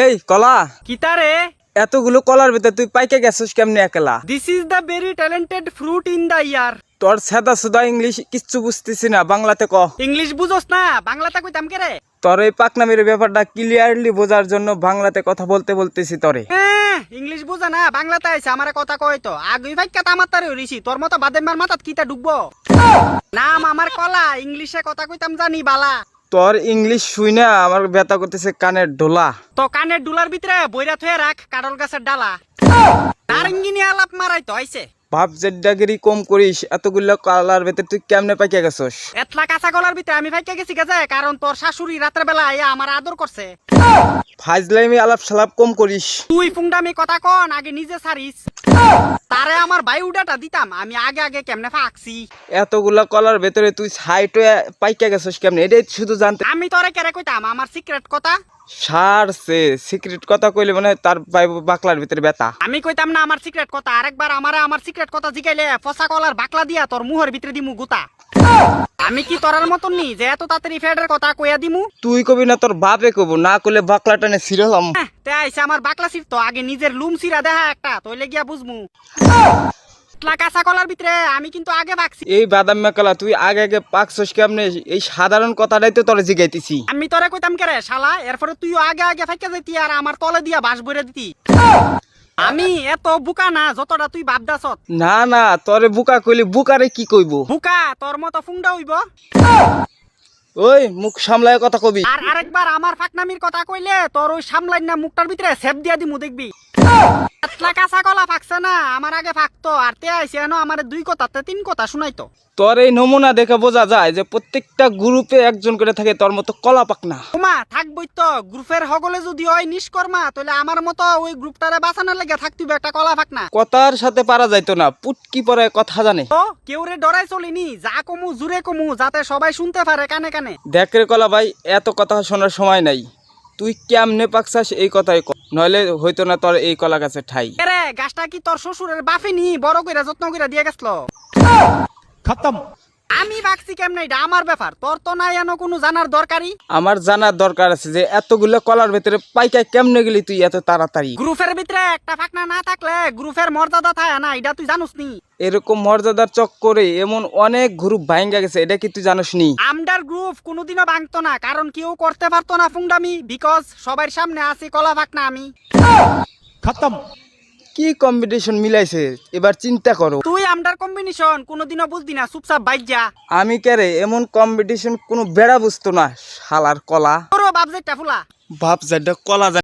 এই কলা কিতারে এতগুলো কলার ভিতরে তুই পাইকে গেছিস কেমনে একলা? This is the very talented fruit in the year. তোর সাদা সুদা ইংলিশ কিচ্ছু বুঝতেছি না, বাংলাতে ক। ইংলিশ বুঝোস না, বাংলাতে কইতাম কে রে? তোর এই পাকনামির ব্যাপারটা ক্লিয়ারলি বোঝার জন্য বাংলাতে কথা বলতেছি তোরে। ইংলিশ বুঝা না, বাংলাতে আইছে আমারে কথা কই তো। আগুই ভাই কাটা মাতারে হইছি, তোর মতো বাদেমার মাথাত কিতা ঢুকবো? নাম আমার কলা, ইংলিশে কথা কইতাম জানি বালা। তোর ইংলিশ শুই না আমার ব্যথা করতেছে কানের ডোলা। তো কানের ডুলার ভিতরে বইরা থয়ে রাখ কাডল গাছের ডালা। নারঙ্গিনী আলাপ মারাই তো আইছে। ভাব জেড্ডাগিরি কম করিস, এতগুলো কলার ভিতরে তুই কেমনে পাইকে গেছস? এতলা কাঁচা গলার ভিতরে আমি ভাইকে গেছি গেছে, কারণ তোর শাশুড়ি রাতের বেলা আইয়া আমার আদর করছে। ফাজলামি আলাপ সালাপ কম করিস। তুই ফুংডামি কথা কন, আগে নিজে সারিস। তারে আমার বায়ুডাটা দিতাম, আমি আগে আগে কেমনে ফাঁকছি। এতগুলা কলার ভেতরে তুই সাইটে পাইকে গেছস কেমনে, এটাই শুধু জানতে। আমি তোরে কেরে কইতাম আমার সিক্রেট কথা। সারছে সিক্রেট কথা কইলে মানে তার বাকলার ভিতরে ব্যথা। আমি কইতাম না আমার সিক্রেট কথা, আরেকবার আমারে আমার সিক্রেট কথা জিগাইলে ফসা কলার বাকলা দিয়া তোর মুহের ভিতরে দিমু গুতা। আমি কি তোরার মতন নি যে এত তাড়াতাড়ি ফেডের কথা কইয়া দিমু? তুই কবি না তোর বাপে কব, না করলে বাকলা টানে ছিড়লাম। তে আইছে আমার বাকলা সির তো আগে নিজের লুম সিরা দেখা একটা, তইলে গিয়া বুঝমু। কাঁচা কলার ভিতরে আমি কিন্তু আগে বাকছি। এই বাদাম মেকালা তুই আগে আগে পাকছস কেমনে, এই সাধারণ কথাটাই তো তোরে জিগাইতেছি। আমি তোরে কইতাম কে রে শালা, এরপরে তুইও আগে আগে ফাইকা যাইতি আর আমার তলে দিয়া বাঁশ বইরা দিতি। আমি এত বুকা না যতটা তুই ভাবদাছত। না না, তোরে বুকা কইলি বুকারে কি কইব? বুকা তোর মতো ফুংডা হইব। ওই মুখ সামলায় কথা কবি। আর আরেকবার আমার ফাকনামির কথা কইলে তোর ওই সামলাইন না মুখটার ভিতরে সেপ দিয়া দিমু দেখবি। এতলা কাঁচা কলা ফাকছে না, আমার আগে ফাকতো আর তে আইছে এনো আমার দুই কথাতে তিন কথা শুনাইতো। তোর এই নমুনা দেখে বোঝা যায় যে প্রত্যেকটা গ্রুপে একজন করে থাকে তোর মতো কলা পাকনা। ওমা থাকবই তো, গ্রুপের হগলে যদি ওই নিষ্কর্মা তাহলে আমার মতো ওই গ্রুপটারে বাঁচানোর লেগে থাকতিবে একটা কলা ফাকনা। কথার সাথে পারা যাইতো না, পুটকি পরে কথা জানে। তো কেউ রে ডরাই চলিনি, যা কমু জুড়ে কমু যাতে সবাই শুনতে পারে কানে কানে। দেখ রে কলা ভাই, এত কথা শোনার সময় নাই। তুই কেমনে পাকছাস এই কথাই ক, নইলে হইতো না তোর এই কলা গাছে ঠাই। রে গাছটা কি তোর শ্বশুরের বাফিনি বড় কইরা যত্ন কইরা দিয়ে গেছলো? খতম। আমি ভাগছি কেমনে এটা আমার ব্যাপার, তোর তো নাই এনো কোনো জানার দরকারই। আমার জানার দরকার আছে যে এতগুলো কলার ভেতরে পাইকা কেমনে গেলি তুই এত তাড়াতাড়ি। গ্রুপের ভিতরে একটা ফাকনা না থাকলে গ্রুপের মর্যাদা থাকে না, এটা তুই জানুস নি? এরকম মর্যাদার চক্করে এমন অনেক গ্রুপ ভাঙ্গা গেছে, এটা কি তুই জানিস নি? আমডার গ্রুপ কোনোদিনও ভাঙতো না, কারণ কেউ করতে পারতো না ফুংডামি, বিকজ সবার সামনে আছি কলা ফাকনা আমি। খতম। কি কম্পিটিশন মিলাইছে এবার চিন্তা করো। তুই আমডার কম্বিনেশন কোনোদিনও বুঝবি না, চুপচাপ বাইক যা। আমি কেরে এমন কম্পিটিশন কোনো বেড়া বুঝতো না, শালার কলা। তোরও বাপ যেটা ফুলা। বাপ যাইটা কলা